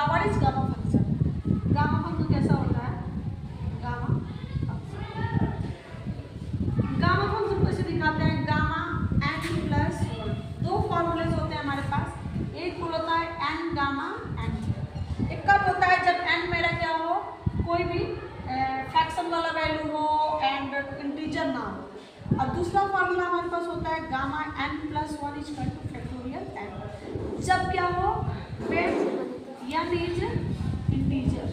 What is gamma function? Gamma function कैसा होता है? गामा फंक्शन को ऐसे दिखाते हैं, गामा n प्लस 1। दो फॉर्मूलेज होते हैं हमारे पास, एक होता है n गामा n। एक कब होता है? जब n मेरा क्या हो, कोई भी फ्रैक्शन वाला वैल्यू हो एंड इंटीजर ना हो। और दूसरा फॉर्मूला हमारे पास होता है gamma n plus 1 is equal two factorial n। जब क्या हो, n इज इंटीजर।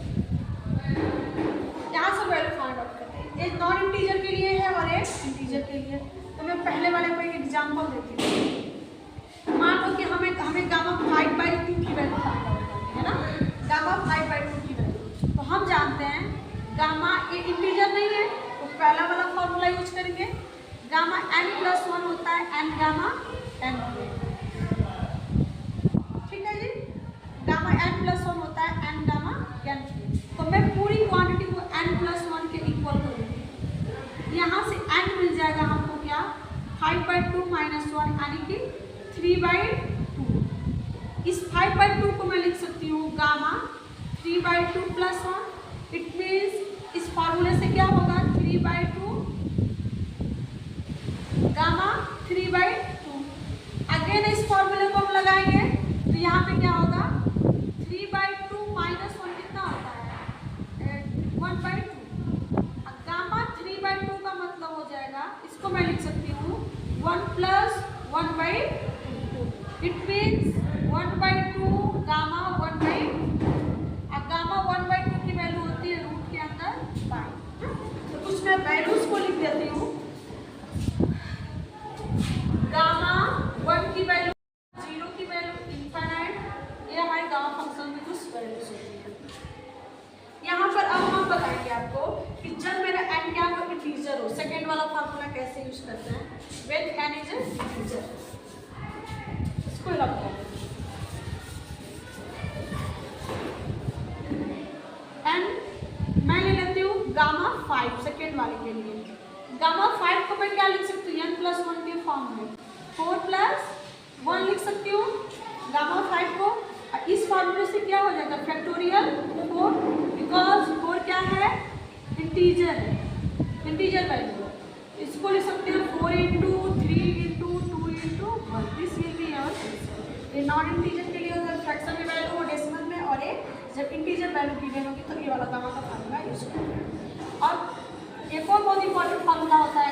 यहाँ से वैल्यू फाइंड आउट करते हैं, एक नॉन इंटीजर के लिए है और एक इंटीजर के लिए। तो मैं पहले वाले को एक एग्जांपल देती हूँ। मान लो कि हमें गामा 5/2 की वैल्यू फाइंड आउट करनी है ना, गामा 5/2 की वैल्यू। तो हम जानते हैं गामा एक इंटीजर नहीं है, तो पहला वाला फॉर्मूला यूज करेंगे। गामा n प्लस 1 होता है n गामा n। ठीक है जी, गामा n प्लस 1 होता है n गामा n। तो मैं पूरी क्वांटिटी को n प्लस 1 के इक्वल करूँगी। यहाँ से n मिल जाएगा हमको क्या, 5/2 माइनस 1 यानी कि 3/2। इस 5/2 को मैं लिख सकती हूँ गामा 3/2 प्लस 1। इट मीन्स इस फॉर्मूले से क्या होगा, 3/2 गामा 3/2। अगेन इस फॉर्मूले को हम लगाएंगे तो यहाँ पे क्या होगा, 3/2 माइनस 1 कितना होता है, 1/2। गामा 3/2 का मतलब हो जाएगा, इसको मैं लिख सकती हूँ 1 प्लस 1/2। It means 1/2 gamma 1/2। अब गामा 1/2 की वैल्यू होती है रूट के अंदर पाई। तो कुछ मैं वैल्यूज को लिख देती हूँ। गामा 1 की वैल्यू, 0 की वैल्यू इनफाइनाइट, ये हमारे गामा फंक्शन में कुछ वैल्यूज होती है। यहाँ पर अब हम बताएंगे आपको कि जब मेरा n क्या हो, इंटीजर हो। सेकेंड वाला फॉर्मूला कैसे यूज करते हैं, व्हेन n इज इंटीजर। इसको रखो, n मैं ले लेती हूँ गामा 5 सेकेंड वाले के लिए। गामा 5 को मैं क्या लिख सकती हूँ, n प्लस 1 के फॉर्म में 4 प्लस 1 लिख सकती हूँ गामा 5 को। इस फॉर्मूले से क्या हो जाएगा, फैक्टोरियल 4, बिकॉज 4 क्या है, इंटीजर है, इंटीजर वैल्यू। इसको लिख सकते हैं 4 into 3 into 2 into 1। This will be our. ये नॉन इंटीजर के लिए अगर फ्रैक्शन की वैल्यू हो डेसिमल में, और एक जब इंटीजर वैल्यू गिवन होगी तो ये वाला गामा का फॉर्मूला यूज करते हैं। और एक और बहुत इंपॉर्टेंट फॉर्मूला होता है